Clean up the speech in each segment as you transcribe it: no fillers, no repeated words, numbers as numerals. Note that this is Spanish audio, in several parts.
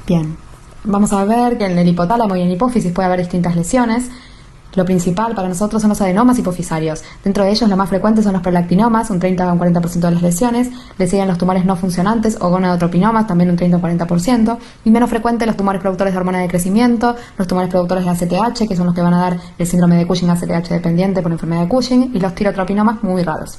Bien, vamos a ver que en el hipotálamo y en la hipófisis puede haber distintas lesiones. Lo principal para nosotros son los adenomas hipofisarios. Dentro de ellos, lo más frecuentes son los prolactinomas, un 30 a un 40% de las lesiones. Le siguen los tumores no funcionantes o gonadotropinomas, también un 30 a un 40%. Y menos frecuentes los tumores productores de hormona de crecimiento, los tumores productores de ACTH, que son los que van a dar el síndrome de Cushing ACTH dependiente por enfermedad de Cushing, y los tirotropinomas muy raros.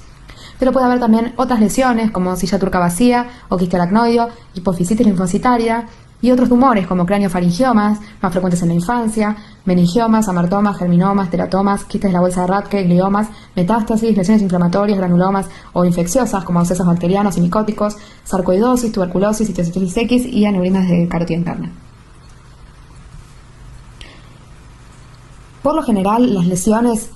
Pero puede haber también otras lesiones como silla turca vacía o quiste aracnoideo, hipofisitis linfocitaria, y otros tumores como craneofaringiomas, más frecuentes en la infancia, meningiomas, amartomas, germinomas, teratomas, quistes de la bolsa de Rathke, gliomas, metástasis, lesiones inflamatorias, granulomas o infecciosas como abscesos bacterianos y micóticos, sarcoidosis, tuberculosis, histiocytosis X y aneurismas de carótida interna. Por lo general, las lesiones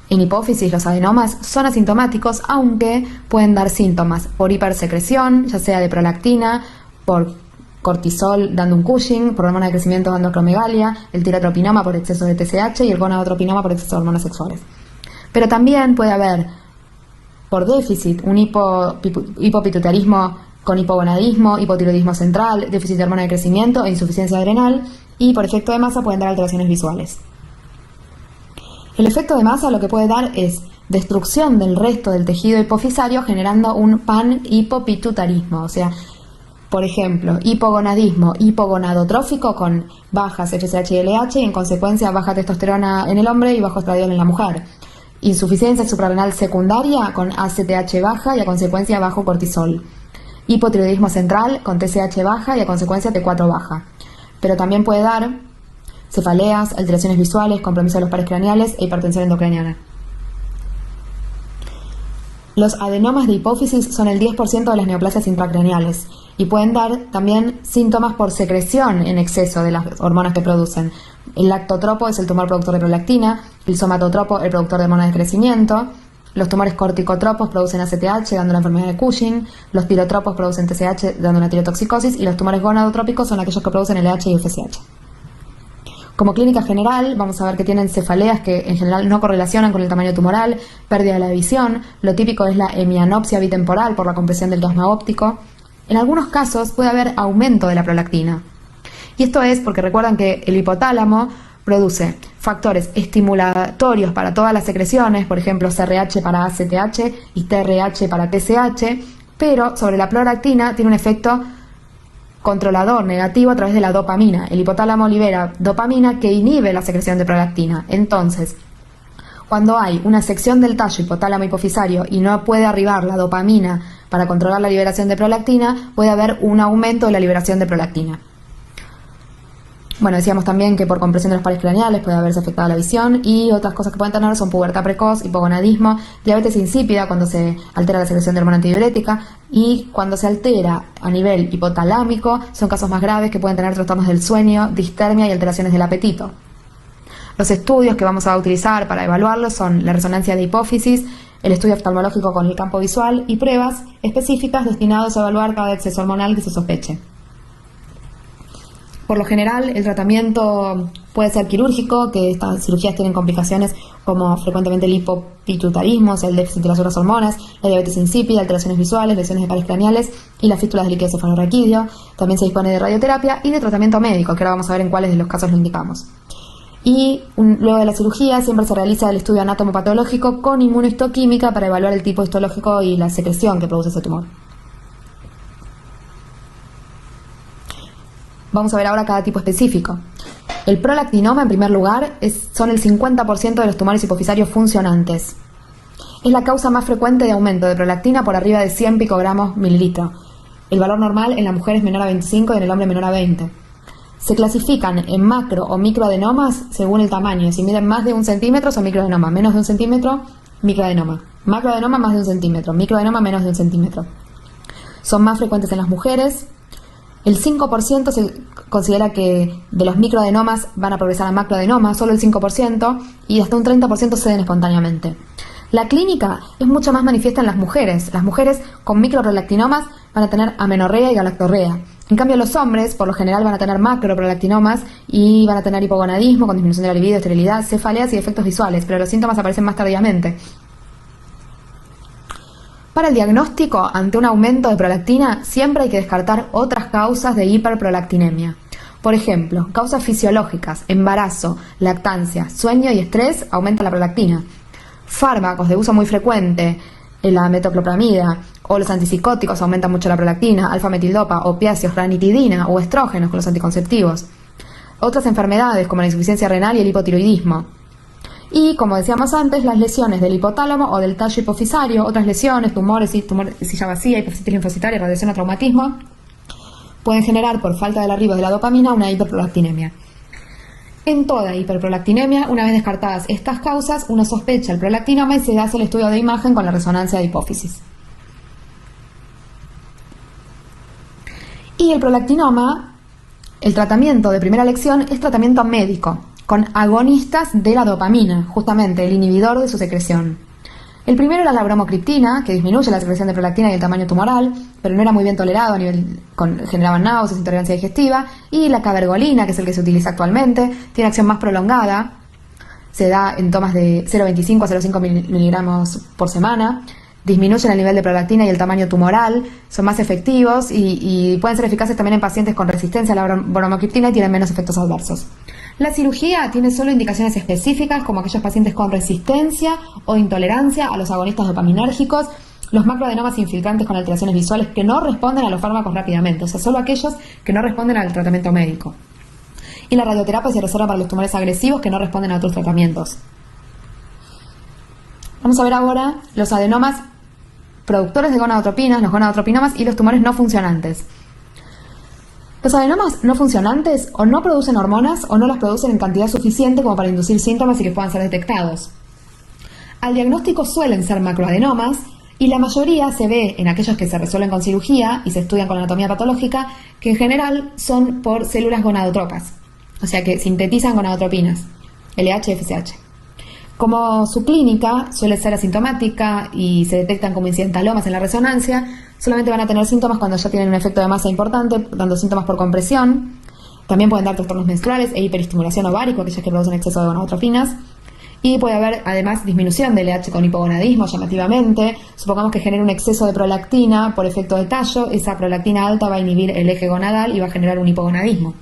en hipófisis, los adenomas, son asintomáticos, aunque pueden dar síntomas por hipersecreción, ya sea de prolactina, por cortisol dando un Cushing, por hormona de crecimiento dando acromegalia, el tirotropinoma por exceso de TSH y el gonadotropinoma por exceso de hormonas sexuales. Pero también puede haber, por déficit, un hipopituitarismo con hipogonadismo, hipotiroidismo central, déficit de hormona de crecimiento e insuficiencia adrenal, y por efecto de masa pueden dar alteraciones visuales. El efecto de masa lo que puede dar es destrucción del resto del tejido hipofisario generando un panhipopituitarismo, o sea, por ejemplo, hipogonadismo hipogonadotrófico con bajas FSH y LH y en consecuencia baja testosterona en el hombre y bajo estradiol en la mujer. Insuficiencia suprarrenal secundaria con ACTH baja y a consecuencia bajo cortisol. Hipotiroidismo central con TSH baja y a consecuencia T4 baja. Pero también puede dar cefaleas, alteraciones visuales, compromiso de los pares craneales e hipertensión endocraniana. Los adenomas de hipófisis son el 10% de las neoplasias intracraneales y pueden dar también síntomas por secreción en exceso de las hormonas que producen. El lactotropo es el tumor productor de prolactina, el somatotropo el productor de hormonas de crecimiento, los tumores corticotropos producen ACTH dando la enfermedad de Cushing, los tirotropos producen TSH dando una tirotoxicosis y los tumores gonadotrópicos son aquellos que producen LH y FSH. Como clínica general, vamos a ver que tienen cefaleas que en general no correlacionan con el tamaño tumoral, pérdida de la visión, lo típico es la hemianopsia bitemporal por la compresión del plasma óptico. En algunos casos puede haber aumento de la prolactina. Y esto es porque recuerdan que el hipotálamo produce factores estimulatorios para todas las secreciones, por ejemplo CRH para ACTH y TRH para TSH, pero sobre la prolactina tiene un efecto controlador negativo a través de la dopamina. El hipotálamo libera dopamina que inhibe la secreción de prolactina. Entonces, cuando hay una sección del tallo hipotálamo hipofisario y no puede arribar la dopamina para controlar la liberación de prolactina, puede haber un aumento de la liberación de prolactina. Bueno, decíamos también que por compresión de los pares craneales puede haberse afectado la visión y otras cosas que pueden tener son pubertad precoz, hipogonadismo, diabetes insípida cuando se altera la secreción de hormona antidiurética y cuando se altera a nivel hipotalámico son casos más graves que pueden tener trastornos del sueño, distermia y alteraciones del apetito. Los estudios que vamos a utilizar para evaluarlos son la resonancia de hipófisis, el estudio oftalmológico con el campo visual y pruebas específicas destinadas a evaluar cada exceso hormonal que se sospeche. Por lo general, el tratamiento puede ser quirúrgico, que estas cirugías tienen complicaciones como frecuentemente el hipopituitarismo, o sea, el déficit de las otras hormonas, la diabetes insípida, alteraciones visuales, lesiones de pares craneales y las fístulas de líquido cefalorraquídeo. También se dispone de radioterapia y de tratamiento médico, que ahora vamos a ver en cuáles de los casos lo indicamos. Y luego de la cirugía siempre se realiza el estudio anatomopatológico con inmunohistoquímica para evaluar el tipo histológico y la secreción que produce ese tumor. Vamos a ver ahora cada tipo específico. El prolactinoma, en primer lugar, son el 50% de los tumores hipofisarios funcionantes. Es la causa más frecuente de aumento de prolactina por arriba de 100 picogramos mililitro. El valor normal en la mujer es menor a 25 y en el hombre menor a 20. Se clasifican en macro o microadenomas según el tamaño. Si miden más de 1 centímetro son microadenoma, menos de 1 centímetro, microadenoma. Macroadenoma más de 1 centímetro, microadenoma menos de 1 centímetro. Son más frecuentes en las mujeres. El 5% se considera que de los microadenomas van a progresar a macroadenomas, solo el 5%, y hasta un 30% ceden espontáneamente. La clínica es mucho más manifiesta en las mujeres. Las mujeres con microprolactinomas van a tener amenorrea y galactorrea. En cambio, los hombres, por lo general, van a tener macroprolactinomas y van a tener hipogonadismo con disminución de la libido, esterilidad, cefaleas y efectos visuales, pero los síntomas aparecen más tardíamente. Para el diagnóstico, ante un aumento de prolactina, siempre hay que descartar otras causas de hiperprolactinemia. Por ejemplo, causas fisiológicas, embarazo, lactancia, sueño y estrés aumentan la prolactina. Fármacos de uso muy frecuente, la metoclopramida o los antipsicóticos aumentan mucho la prolactina, alfa-metildopa, opiáceos, ranitidina o estrógenos con los anticonceptivos. Otras enfermedades como la insuficiencia renal y el hipotiroidismo. Y, como decíamos antes, las lesiones del hipotálamo o del tallo hipofisario, otras lesiones, tumores, silla vacía, hipofisitis linfocitaria, radiación o traumatismo, pueden generar, por falta del arribo de la dopamina, una hiperprolactinemia. En toda hiperprolactinemia, una vez descartadas estas causas, uno sospecha el prolactinoma y se hace el estudio de imagen con la resonancia de hipófisis. Y el prolactinoma, el tratamiento de primera elección es tratamiento médico, con agonistas de la dopamina, justamente el inhibidor de su secreción. El primero era la bromocriptina, que disminuye la secreción de prolactina y el tamaño tumoral, pero no era muy bien tolerado, generaban náuseas, intolerancia digestiva, y la cabergolina, que es el que se utiliza actualmente, tiene acción más prolongada, se da en tomas de 0,25 a 0,5 miligramos por semana, disminuyen el nivel de prolactina y el tamaño tumoral, son más efectivos y pueden ser eficaces también en pacientes con resistencia a la bromocriptina y tienen menos efectos adversos. La cirugía tiene solo indicaciones específicas, como aquellos pacientes con resistencia o intolerancia a los agonistas dopaminérgicos, los macroadenomas infiltrantes con alteraciones visuales que no responden a los fármacos rápidamente, o sea, solo aquellos que no responden al tratamiento médico. Y la radioterapia se reserva para los tumores agresivos que no responden a otros tratamientos. Vamos a ver ahora los adenomas productores de gonadotropinas, los gonadotropinomas y los tumores no funcionantes. Los adenomas no funcionantes o no producen hormonas o no las producen en cantidad suficiente como para inducir síntomas y que puedan ser detectados. Al diagnóstico suelen ser macroadenomas y la mayoría se ve en aquellos que se resuelven con cirugía y se estudian con anatomía patológica, que en general son por células gonadotropas, o sea que sintetizan gonadotropinas, LH y FSH. Como su clínica suele ser asintomática y se detectan como incidentalomas en la resonancia, solamente van a tener síntomas cuando ya tienen un efecto de masa importante, dando síntomas por compresión. También pueden dar trastornos menstruales e hiperestimulación ovárica, aquellas que producen exceso de gonadotropinas. Y puede haber además disminución del LH con hipogonadismo llamativamente. Supongamos que genera un exceso de prolactina por efecto de tallo, esa prolactina alta va a inhibir el eje gonadal y va a generar un hipogonadismo.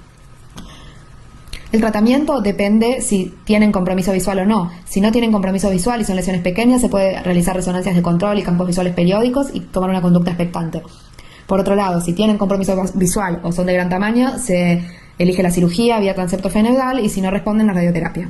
El tratamiento depende si tienen compromiso visual o no. Si no tienen compromiso visual y son lesiones pequeñas, se puede realizar resonancias de control y campos visuales periódicos y tomar una conducta expectante. Por otro lado, si tienen compromiso visual o son de gran tamaño, se elige la cirugía vía transepto fenoidal y si no responden, la radioterapia.